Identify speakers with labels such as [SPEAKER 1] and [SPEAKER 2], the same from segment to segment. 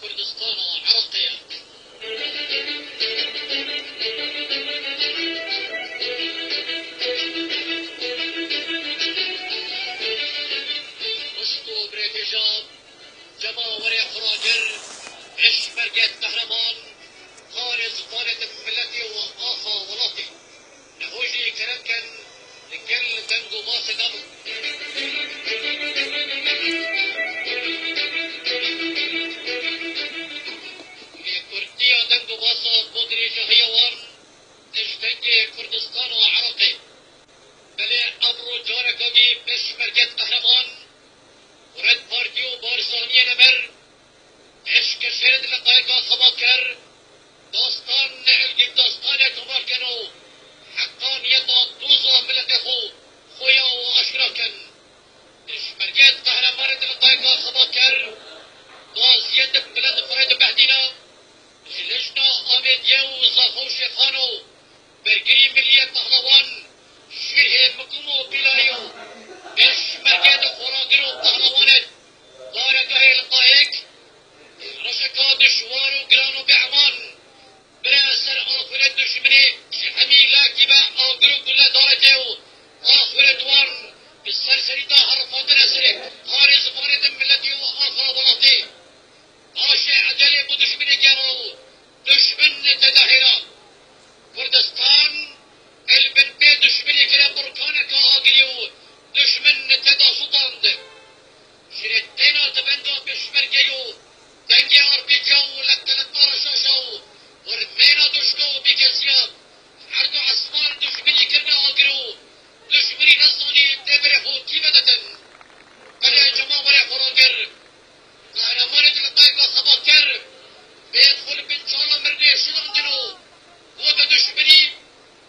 [SPEAKER 1] كردستان عراقية. مشتو بريتجاب جماوري خراجر عش برقات قهرمان خالص طالة ملتي وآخا ولاتي نهوجي كرمكن لكل دنقو ماسي دم لكردية دنقو ماسا بودري جهيوان اجتنجي كردستان وعراقي بلي أمرو جاركاقي بش برقات قهرمان ورد بارتيو بارزانية نمر عشق شرد لقائقا خبات كر داستان نعلقب داستان اعتبار كنو حقانية دوزا ملت خو خويا واشراكن اشمرقات قهرمان لقائقا خبات كر غازية بلد فرد بهدينا جلجنا آمدية وزاخو شيخانو برقري ملية پهلوان شيره مقومو بلايو اشمرقات خوراقرو پهلوانت بارقه لقائق رشكا دشوار وقران وبعمان براسر آخر دشمني شحمي لاكي با آقرو كل دارته آخر دوان بالسرسري دا حرفات نسره خارج زمانة ملتي وآخر ولاتي آشي عجلي بو دشمني كانوا دشمن تدهيرا كردستان البن بي دشمني كلا بركانك آقريو دشمن تدا سلطاند شريتنا تبندا بشمرقيو دنگی آرپیجاو لکنت مارشاشاو ورمینا دشکو بیکسیاب هر دو عصمان دشمنی کرنا آگرو دشمنی نزانی دبره خوکی بدتن بله جماور خوراگر قهرمان دلقایقا خبات کر بیدخل بنچالا مرنی شداندنو بود دشمنی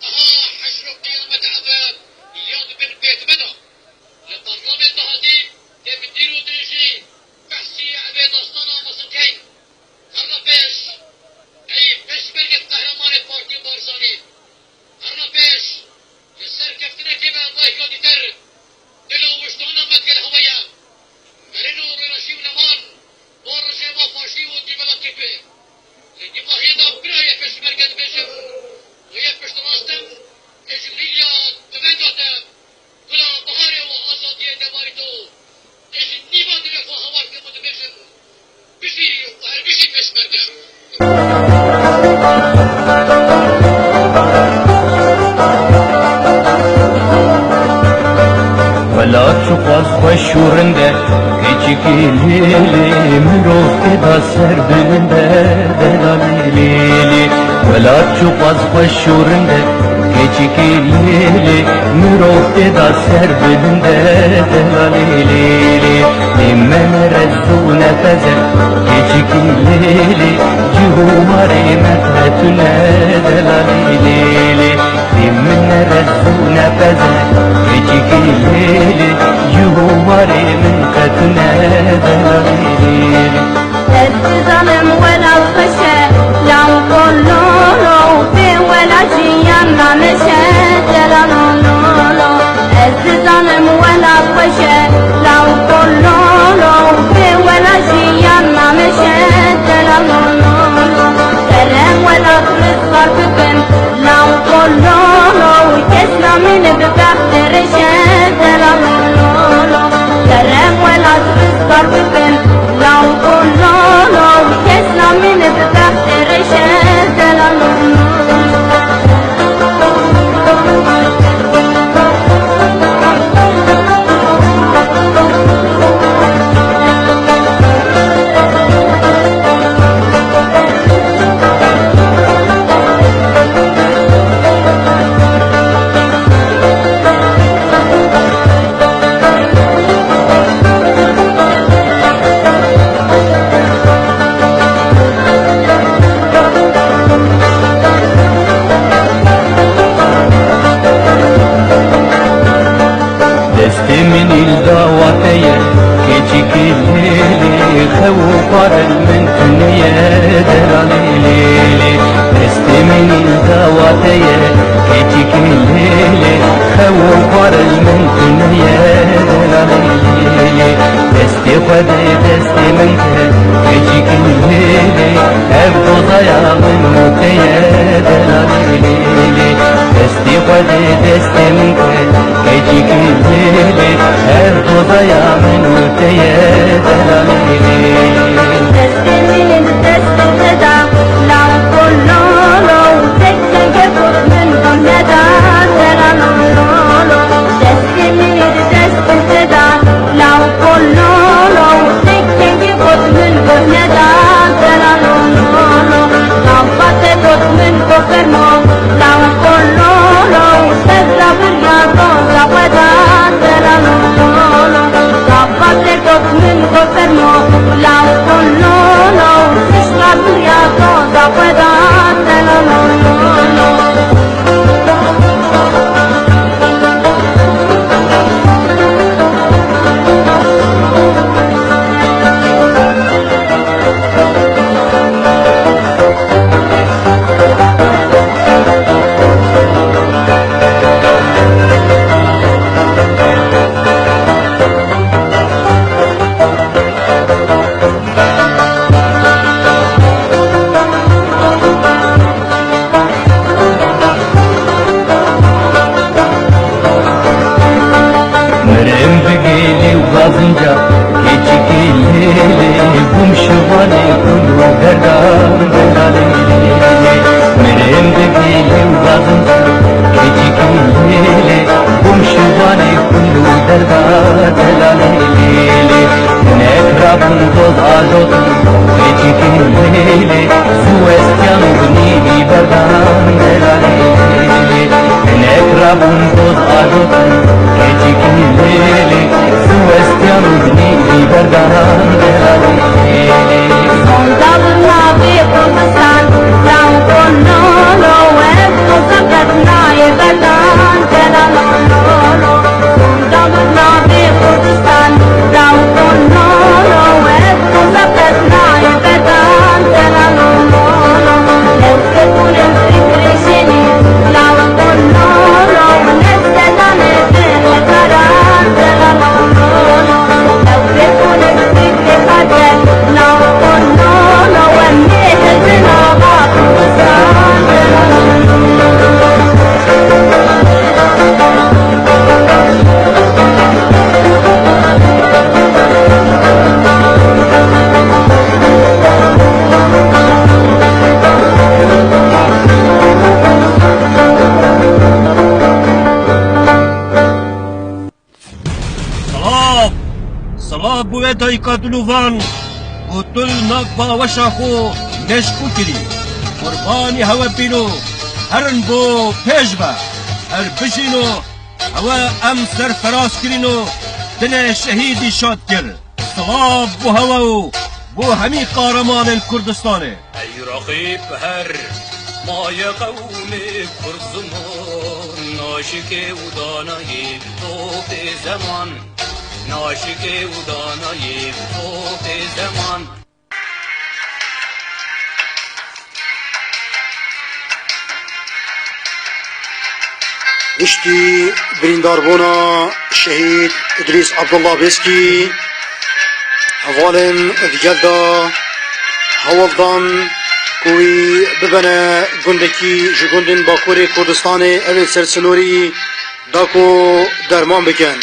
[SPEAKER 1] اها حشر و قیامت عذاب یاد بن بیت منا لطرلام الدهاتی تبدیرو درشی بحثي عبيد أصطنا مصنكين هرنا بيش أي بيش برقة قهرمان بارتي بارزاني هرنا بيش يسر كفتنا كيما الله يقضي تر دلو وشتونا مدقل هوية مرنو برشي ونمان بارجي ما فاشي ودبلا كيبه لدي ما هيدا براية بيش برقة بيشم ويا بيش تراستم إجليليا تبنداتا كلا بهاري وآزادية دواريتو إيش نيفا دلقوا هوار في مدمشن بشي وهربشي بشمرنا
[SPEAKER 2] ولا تقاس خوشورنده هیچی لیلی مروفت دا سر بلنده دلالی لیلی ولا تقاس خوشورنده هیچی لیلی مروفت دا سر بلنده دلالی لیلی من رزو نفذه هیچی لیلی جواری متهتونه دلالی لیلی من رزو نفذه هیچی لیلی جواری متهتونه دلالی
[SPEAKER 3] الظلم ولا الخشى لو كله في ولا شيء ما مشى دلالولو الظلم ولا الخشى لو كله في ولا شيء ما مشى دلالولو كلام ولا تصغر بكن لو كله كسر من بفخت رشاد دلالولو كلام ولا تصغر بكن لو كله كسر من بفخت رشاد دلالولو
[SPEAKER 2] من الدواتية كيجيك الليلي خوفر من تنيا دلالي ليلي دست من الدواتية كيجيك الليلي خوفر من تنيا دلالي ليلي دست خدي دست من كيجيك لیلی اف دوزایا من متیه دلالی لیلی دستی خود دستی من کجی لیلی اف دوزایا من متیه دلالی لیلی
[SPEAKER 3] دستی من دستی خدا لام کلولو تکن که خود من بنده دلالولو دستی من دستی خدا لام کلولو تکن که خود من بنده دلالولو نامت خود من بفرما لام کلولو سزا بریاضو زبدا دلالولو نامت خود من بفرما لام کلولو سزا بریاضو زبدا دلالولو
[SPEAKER 2] Gazınca keçik ileli Kum şıvali kulu derdan delali Merem de gelim gazınca keçik ileli Kum şıvali kulu derdan delali Nekrabın doz alotun keçik ileli Su estyan gni berdan delali Nekrabın doz alotun keçik ileli Su estyan gni berdan delali
[SPEAKER 3] Sondalna bi Kurdistan Lam Kullolo Web Muzakatna Yeberdan Delalolo Sondalna bi Kurdistan Lam Kullolo Web Muzakatna Yeberdan Delalolo Lefketun fikri seni Lam Kullolo Nessedan edin Yeberdan Delalolo Lefketun fikri kader Lam Kullolo Wemmit البناغة Kurdistan
[SPEAKER 4] صلاب بوه دایکا دلوان و دل ناک باوشا خو نشکو کری قربانی هوا بینو هرن بو پیش با هر بشینو هوا ام سرفراز کرینو دل شهیدی شاد کر صلاب بو هوا و بو همی قارمان کردستانه
[SPEAKER 5] ای رقیب هر مای قوم کرد زمان ناشک و دانای توپ زمان ناشک و دانای توپ زمان
[SPEAKER 6] اشتی برینداربونا شهید ادریس عبدالله بسکی حوالن ادگلدا حوالدان کوی ببنه گندکی جگندن باکور کردستان اول سرسنوری داکو درمان بکن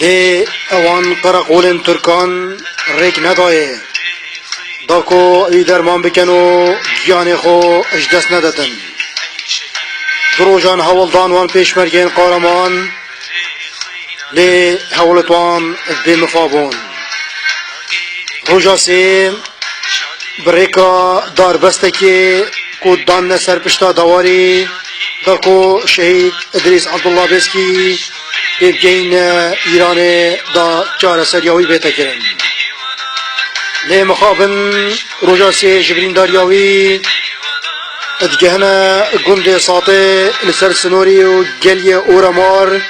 [SPEAKER 6] لی اوان قرقولن ترکان ریک ندایه داکو ای درمان بکن و گیان خو اجدست ندتن دروجان حوالدان وان پیشمرگین قارمان لی حوالتوان بمفابون روجا سی بریکا دار بستکی کو دان نسر پشتا دواری داکو شهید ادریس عبدالله بسکی بگین ایران دا چار سریاوی بیتا کرن لی مخابن روجا سی جبرین داریاوی ادگهنا گند ساطه لسر سنوری و گلی اورمار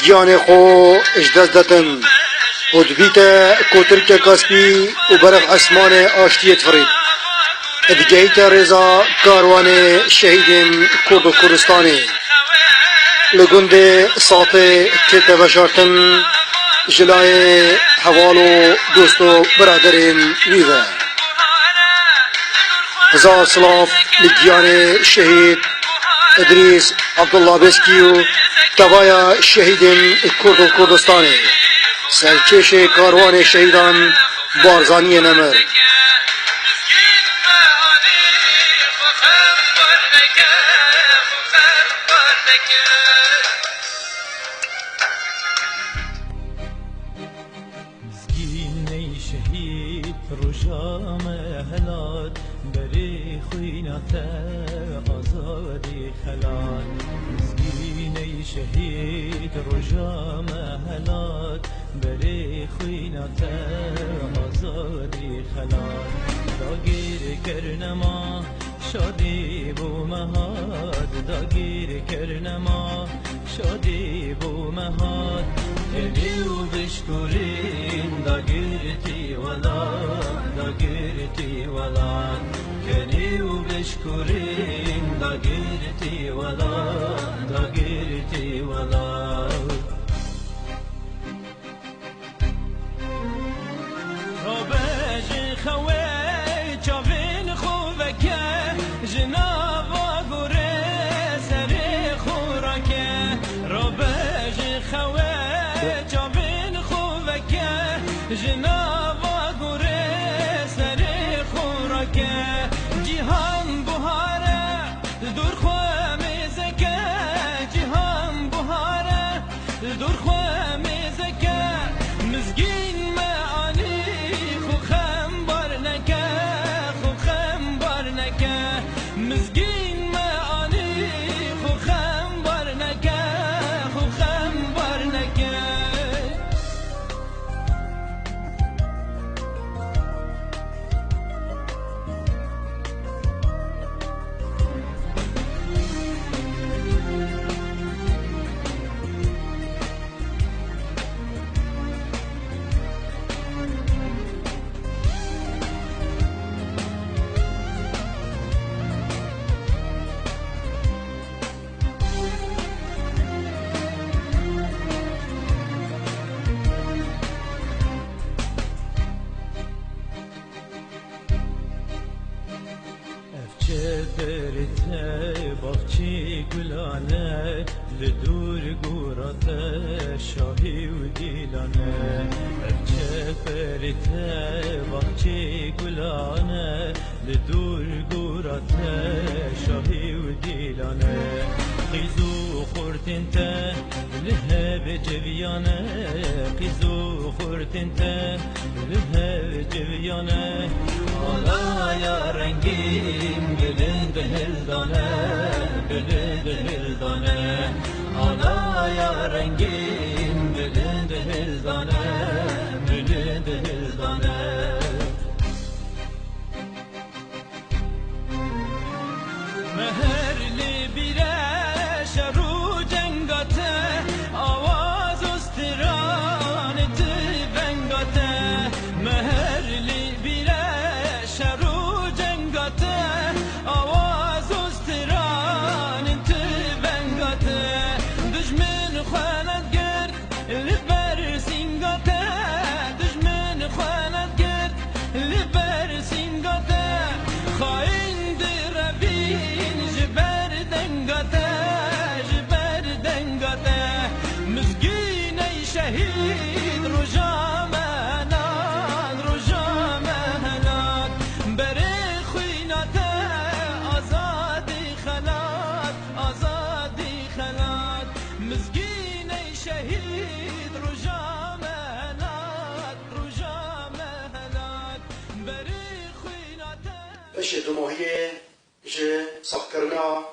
[SPEAKER 6] گیان خو اجدست دتن و دبیت کوترک کاسپی و برق اسمان آشتیت فرید ادگهیت رضا کاروان شهید کرد و کردستانی لگند ساطه تیت بشارتن جلای حوال و دوست و برادرین ویوه هزار سلاف لگیان شهید ادریس عبدالله بسکی و دوای شهیدین کرد و کردستانی سرکش کاروان شهیدان بارزانی نمر
[SPEAKER 2] شهید رجا مهلات بری خوینات آزادی خلات داگیر کرنما شادی بو مهاد داگیر کرنما شادی بو مهاد الیو بشکرین داگیرتی ولاد داگیرتی ولاد کنیو بشکرین داگیرتی ولاد داگیرتی ولاد رابج خوی چاوین خوبکه جنابا گوره سر خوراکه رابج خوی چاوین خوبکه جنابا گوره سر خوراکه جهان بهاره دور خواه میزکه جهان بهاره دور خواه میزکه مزگین معانی خوخم بار نکه خوخم بار نکه مزگین معانی خوخم بار نکه خوخم بار نکه برته باغچی گلانه لدور گوراته شاهی و دیلانه افچه برته باغچی گلانه لدور گوراته شاهی و دیلانه قیزو خورتنته له بجویانه قیزو خورتنته له بجویانه آلا یا رنگین گلند هلدانه گلند هلدانه آلا یا رنگین گلند هلدانه گلند هلدانه مهر لبیره شرو جنگاته آواز استران تی بنگاته مهر لبیره شرو جنگاته آواز استران تی بنگاته دشمن خواند گرد لبر سینگاته دشمن خواند گرد لبر سینگاته خواهین دربین جبر دنگاته جبر دنگاته مزگین ای شهید رجا مهلات رجا مهلات بره خویناته آزادی خلات آزادی خلات مزگین ای شهید رجا مهلات رجا مهلات بره خویناته
[SPEAKER 6] اش دو ماهیه جه ساخت کرنا